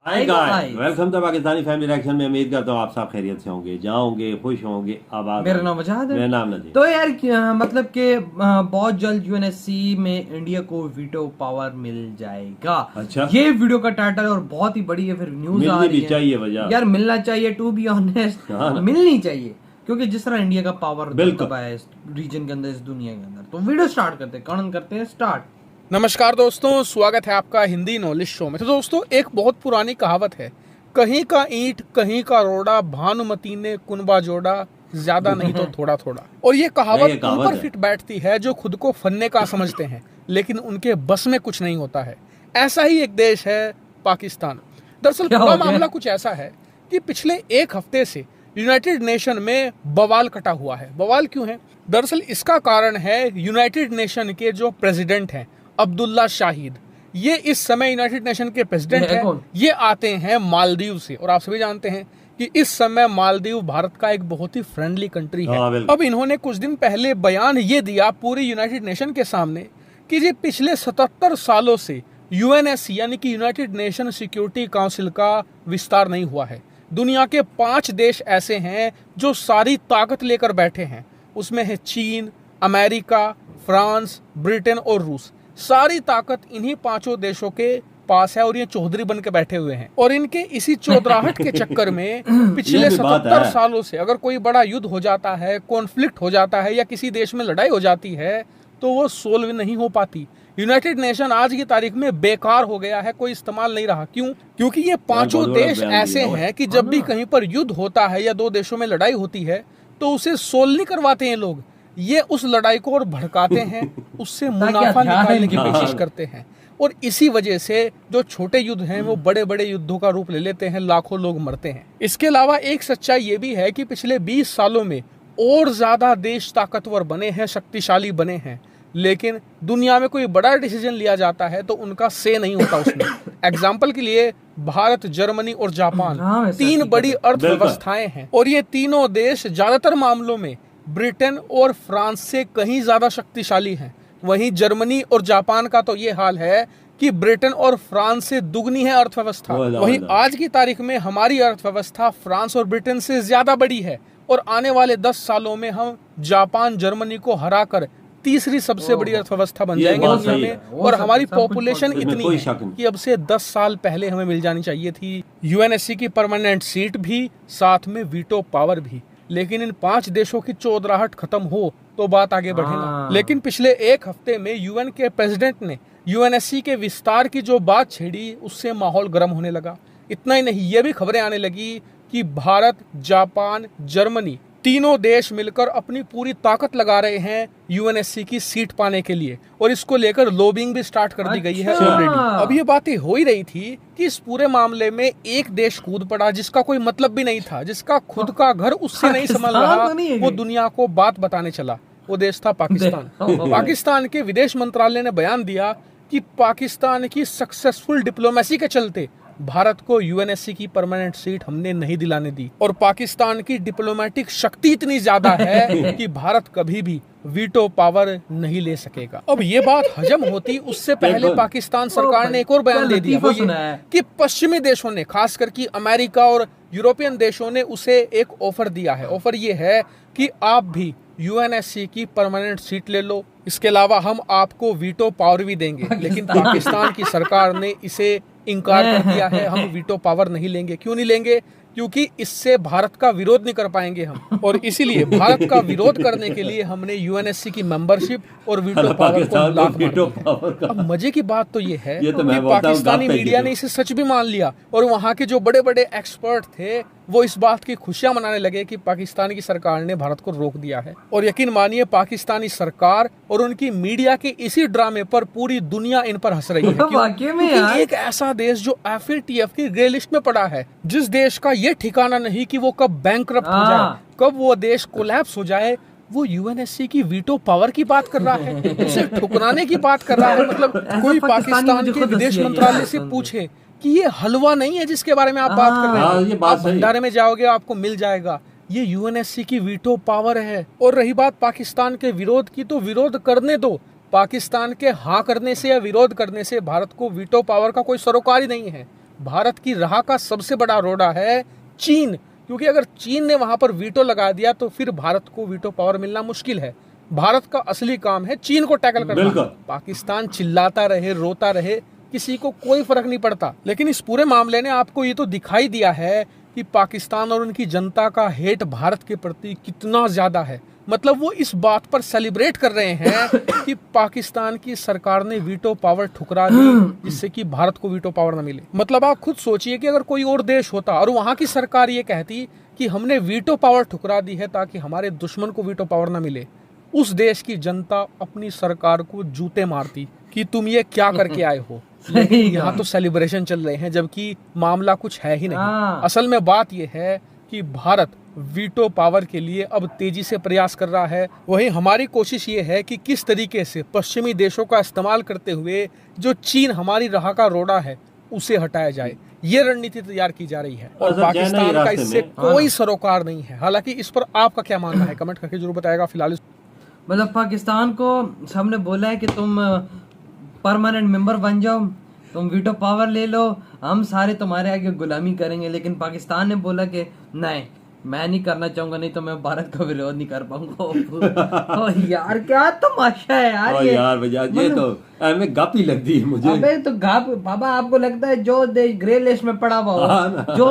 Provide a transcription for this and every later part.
Hi guys, welcome to Pakistani family reaction में। उम्मीद करता हूँ आप सब खैरियत से होंगे, जहाँ होंगे खुश होंगे, आबाद। मेरा नाम आजाद है। मेरा नाम नजीर। तो यार मतलब कि बहुत जल्द यूएनएससी में इंडिया को वीटो पावर मिल जाएगा। अच्छा, ये वीडियो का टाइटल और बहुत ही बड़ी है, फिर न्यूज आ रही है। चाहिए वजह यार मिलना चाहिए, टू बी ऑनेस्ट मिलनी चाहिए, क्योंकि जिस तरह इंडिया का पावर दबदबा है इस रीजन के अंदर, इस दुनिया के अंदर। तो वीडियो स्टार्ट करते हैं, करते हैं स्टार्ट। नमस्कार दोस्तों, स्वागत है आपका हिंदी नॉलेज शो में। तो दोस्तों, एक बहुत पुरानी कहावत है, कहीं का ईंट कहीं का रोड़ा, भानुमती ने कुनबा जोड़ा, ज्यादा नहीं तो थोड़ा थोड़ा। और ये कहावत उन पर फिट बैठती है जो खुद को फन्ने का समझते हैं लेकिन उनके बस में कुछ नहीं होता है। ऐसा ही एक देश है पाकिस्तान। दरअसल पूरा मामला कुछ ऐसा है कि पिछले एक हफ्ते से यूनाइटेड नेशन में बवाल कटा हुआ है। बवाल क्यों है? दरअसल इसका कारण है यूनाइटेड नेशन के जो प्रेसिडेंट हैं अब्दुल्ला शाहिद। ये इस समय यूनाइटेड नेशन के प्रेसिडेंट हैं। ये आते हैं मालदीव से, और आप सभी जानते हैं कि इस समय मालदीव भारत का एक बहुत ही फ्रेंडली कंट्री है। अब इन्होंने कुछ दिन पहले बयान ये दिया पूरी यूनाइटेड नेशन के सामने कि ये पिछले 77 सालों से यूएनएससी यानी कि यूनाइटेड नेशन सिक्योरिटी काउंसिल का विस्तार नहीं हुआ है। दुनिया के 5 देश ऐसे हैं जो सारी ताकत लेकर बैठे हैं। उसमें है चीन, अमेरिका, फ्रांस, ब्रिटेन और रूस। सारी ताकत इन्हीं 5 देशों के पास है और ये चौधरी बन के बैठे हुए हैं। और इनके इसी चौधराहट के चक्कर में पिछले 77 सालों से अगर कोई बड़ा युद्ध हो जाता है, कॉन्फ्लिक्ट हो जाता है या किसी देश में लड़ाई हो जाती है तो वो सोल्व नहीं हो पाती। यूनाइटेड नेशन आज की तारीख में बेकार हो गया है, कोई इस्तेमाल नहीं रहा। क्यों? क्योंकि ये 5 देश ऐसे हैं कि जब भी कहीं पर युद्ध होता है या 2 देशों में लड़ाई होती है तो उसे सोल्व नहीं करवाते हैं लोग। ये उस लड़ाई को और भड़काते हैं, उससे मुनाफा निकालने की कोशिश करते हैं। और इसी वजह से जो छोटे युद्ध हैं वो बड़े बड़े युद्धों का रूप ले लेते हैं, लाखों लोग मरते हैं। इसके अलावा एक सच्चाई ये भी है कि पिछले 20 सालों में और ज्यादा देश ताकतवर बने हैं, शक्तिशाली बने हैं, लेकिन दुनिया में कोई बड़ा डिसीजन लिया जाता है तो उनका से नहीं होता उसमें। एग्जाम्पल के लिए भारत, जर्मनी और जापान 3 बड़ी अर्थव्यवस्थाएं हैं और ये तीनों देश ज्यादातर मामलों में ब्रिटेन और फ्रांस से कहीं ज्यादा शक्तिशाली हैं। वहीं जर्मनी और जापान का तो ये हाल है कि ब्रिटेन और फ्रांस से दुगनी है अर्थव्यवस्था। वहीं आज की तारीख में हमारी अर्थव्यवस्था फ्रांस और ब्रिटेन से ज्यादा बड़ी है और आने वाले 10 सालों में हम जापान, जर्मनी को हराकर तीसरी सबसे बड़ी अर्थव्यवस्था बन जाएंगे दुनिया में। और हमारी पॉपुलेशन इतनी है कि अब से 10 साल पहले हमें मिल जानी चाहिए थी यूएनएससी की परमानेंट सीट भी, साथ में वीटो पावर भी। लेकिन इन 5 देशों की चौधराहट खत्म हो तो बात आगे बढ़ेगा। लेकिन पिछले एक हफ्ते में यूएन के प्रेसिडेंट ने यूएनएससी के विस्तार की जो बात छेड़ी, उससे माहौल गर्म होने लगा। इतना ही नहीं, ये भी खबरें आने लगी कि भारत, जापान, जर्मनी तीनों देश मिलकर अपनी पूरी ताकत लगा रहे हैं यूएनएससी की सीट पाने के लिए, और इसको लेकर लॉबिंग भी स्टार्ट कर दी गई है ऑलरेडी। अब ये बातें हो ही रही थी कि इस पूरे मामले में एक देश कूद पड़ा जिसका कोई मतलब भी नहीं था, जिसका खुद का घर उससे नहीं संभल रहा, वो दुनिया को बात बताने चला। वो देश था पाकिस्तान। पाकिस्तान के विदेश मंत्रालय ने बयान दिया कि पाकिस्तान की सक्सेसफुल डिप्लोमेसी के चलते भारत को यूएनएससी की परमानेंट सीट हमने नहीं दिलाने दी, और पाकिस्तान की डिप्लोमेटिक शक्ति इतनी ज्यादा है कि भारत कभी भी वीटो पावर नहीं ले सकेगा। अब ये बात हजम होती उससे पहले पाकिस्तान सरकार ने एक और बयान दे दिया, वो ये कि पश्चिमी देशों ने, खासकर कि अमेरिका और यूरोपियन देशों ने उसे एक ऑफर दिया है। ऑफर ये है कि आप भी यूएनएससी की परमानेंट सीट ले लो, इसके अलावा हम आपको वीटो पावर भी देंगे। लेकिन पाकिस्तान की सरकार ने इसे इनकार कर दिया है, हम वीटो पावर नहीं लेंगे। क्यों नहीं लेंगे? क्योंकि इससे भारत का विरोध नहीं कर पाएंगे हम, और इसीलिए भारत का विरोध करने के लिए हमने यूएनएससी की मेंबरशिप और वीटो पावर को ब्लॉक कर दिया। अब मजे की बात तो ये है कि पाकिस्तानी मीडिया ने इसे सच भी मान लिया, और वहाँ के जो बड़े बड़े एक्सपर्ट थे वो इस बात की खुशियां मनाने लगे कि पाकिस्तान की सरकार ने भारत को रोक दिया है। और यकीन मानिए, पाकिस्तानी सरकार और उनकी मीडिया के इसी ड्रामे पर पूरी दुनिया इन पर हंस रही है। क्योंकि एक ऐसा देश जो एफएटीएफ की ग्रे लिस्ट में पड़ा है, जिस देश का ये ठिकाना नहीं कि वो कब बैंकरप्ट हो जाए, कब वो देश कोलैप्स हो जाए, वो यूएनएससी की वीटो पावर की बात कर रहा है, उसे ठुकराने की बात कर रहा है। मतलब कोई पाकिस्तान के विदेश मंत्रालय से पूछे कि ये हलवा नहीं है जिसके बारे में आप बात कर रहे हैं, आप भंडारे में जाओगे आपको मिल जाएगा, ये यूएनएससी की वीटो पावर है। और रही बात पाकिस्तान के विरोध की, तो विरोध करने दो। पाकिस्तान के हाँ करने से या विरोध करने से भारत को वीटो पावर का कोई सरोकार ही नहीं है। भारत की राह का सबसे बड़ा रोड़ा है चीन, क्योंकि अगर चीन ने वहां पर वीटो लगा दिया तो फिर भारत को वीटो पावर मिलना मुश्किल है। भारत का असली काम है चीन को टैकल करना। पाकिस्तान चिल्लाता रहे, रोता रहे, किसी को कोई फर्क नहीं पड़ता। लेकिन इस पूरे मामले ने आपको ये तो दिखाई दिया है कि पाकिस्तान और उनकी जनता का हेट भारत के प्रति कितना ज्यादा है। मतलब वो इस बात पर सेलिब्रेट कर रहे हैं कि पाकिस्तान की सरकार ने वीटो पावर ठुकरा दी, जिससे कि भारत को वीटो पावर न मिले। मतलब आप खुद सोचिए कि अगर कोई और देश होता और वहां की सरकार ये कहती कि हमने वीटो पावर ठुकरा दी है ताकि हमारे दुश्मन को वीटो पावर न मिले, उस देश की जनता अपनी सरकार को जूते मारती कि तुम ये क्या करके आए हो। यहाँ तो सेलिब्रेशन चल रहे हैं, जबकि मामला कुछ है ही नहीं। असल में बात यह है कि भारत वीटो पावर के लिए अब तेजी से प्रयास कर रहा है। वहीं हमारी कोशिश ये है कि किस तरीके से पश्चिमी देशों का इस्तेमाल करते हुए जो चीन हमारी राह का रोड़ा है उसे हटाया जाए, ये रणनीति तैयार की जा रही है और पाकिस्तान का इससे कोई सरोकार नहीं है। हालांकि इस पर आपका क्या मानना है, कमेंट करके जरूर बताएगा। फिलहाल मतलब पाकिस्तान को सबने बोला है कि तुम परमानेंट मेंबर बन जाओ, तुम वीटो पावर ले लो, हम सारे तुम्हारे आगे गुलामी करेंगे। लेकिन पाकिस्तान ने बोला कि नहीं, मैं नहीं करना चाहूंगा, नहीं तो मैं भारत का विरोध नहीं कर पाऊंगा। यार क्या तमाशा है यार ये। यार भैया ये तो हमें गप ही लगती है मुझे। अबे तो गप बाबा, आपको लगता है जो देश ग्रे लिस्ट में पड़ा हुआ हो, जो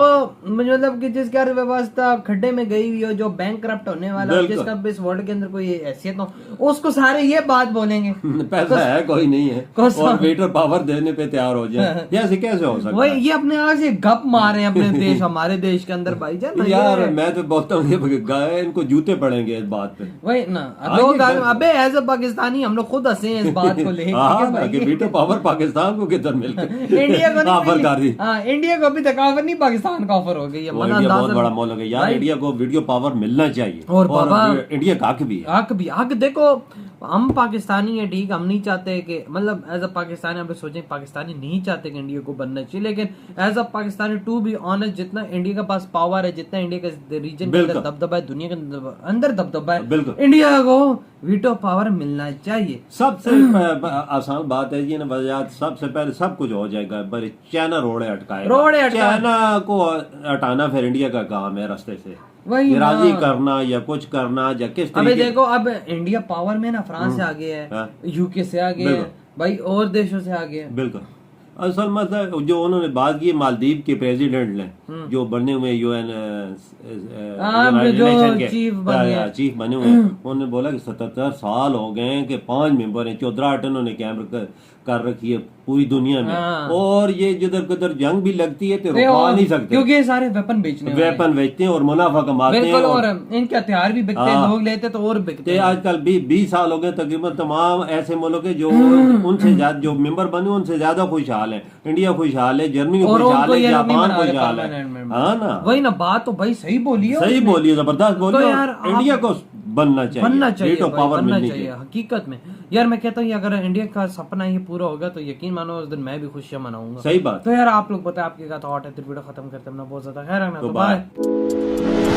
मतलब कि जिसकी अर्थव्यवस्था खड्डे में गई हुई हो, जो बैंक करप्ट होने वाला हो, जिसका इस वर्ल्ड के अंदर कोई हैसियत हो, उसको सारे ये बात बोलेंगे पैसा है कोई नहीं है और वीटो पावर देने पे तैयार हो जाए, ऐसे कैसे हो सकता है? ये अपने आप से गप मारे हैं अपने देश, हमारे देश के अंदर भाईजान। यार मैं तो बोलता हूँ इनको जूते पड़ेंगे इस बात पे। वही ना, लोग अबे एज अ पाकिस्तानी हम लोग खुद हंसे हैं इस बात को लेकर। वीटो पावर पाकिस्तान को किधर मिल गई, इंडिया को ऑफर कर दी। इंडिया को अभी तक ऑफर नहीं, पाकिस्तान का ऑफर हो गई है। बहुत बड़ा मौल हो गया यार। इंडिया को वीडियो पावर मिलना चाहिए और बाबा इंडिया का हक भी है। हक देखो, हम पाकिस्तानी है ठीक, हम नहीं चाहते कि मतलब एज अ पाकिस्तानी हम सोचें पाकिस्तानी नहीं चाहते कि इंडिया को बनना चाहिए, लेकिन as a Pakistani to be honest, जितना इंडिया के पास पावर है, जितना इंडिया के रीजन के अंदर दबदबा है, दुनिया के अंदर दबदबा है, इंडिया को वीटो पावर मिलना चाहिए। सबसे आसान बात है ये ना, सबसे पहले सब कुछ हो जाएगा, पर चाइना रोड़े अटकाएगा। चाइना को हटाना फिर इंडिया का काम है रास्ते से, राजी करना या कुछ करना या किस तरीके। अबे देखो, अब इंडिया पावर में ना फ्रांस से आगे है, यूके से आगे है भाई, और देशों से आगे है। बिल्कुल। असल मतलब जो उन्होंने बात की मालदीव के प्रेसिडेंट ने, जो बने हुए यूएन चीफ बने हुए, उन्होंने बोला कि 77 साल हो गए कि 5 मेंबर हैं, 14 उन्होंने कैंप कर रखी है पूरी दुनिया में, और ये जिधर किधर जंग भी लगती है तो रुकवा नहीं सकते, क्योंकि ये सारे वेपन बेचते हैं और मुनाफा कमाते हैं, और इनके हथियार भी बिकते हैं, लोग लेते तो और बिकते हैं। आजकल 20 साल हो गए तकरीबन तमाम ऐसे मुल्क है जो उनसे ज्यादा जो मेंबर बने उनसे ज्यादा खुशहाल है। इंडिया खुशहाल है, जर्मनी खुशहाल है, जापान खुशहाल है। हाँ ना, वही ना बात तो भाई सही बोली है, सही बोली है, जबरदस्त बोली है। इंडिया को बनना चाहिए पावर मिलनी चाहिए हकीकत में। यार मैं कहता हूँ अगर इंडिया का सपना ये पूरा होगा तो यकीन मानो उस दिन मैं भी खुशियां मनाऊंगा। सही बात। तो यार आप लोग बताए आपके क्या थॉट है, फिर वीडियो खत्म करते हैं, बहुत ज्यादा खैर है ना, तो बाय।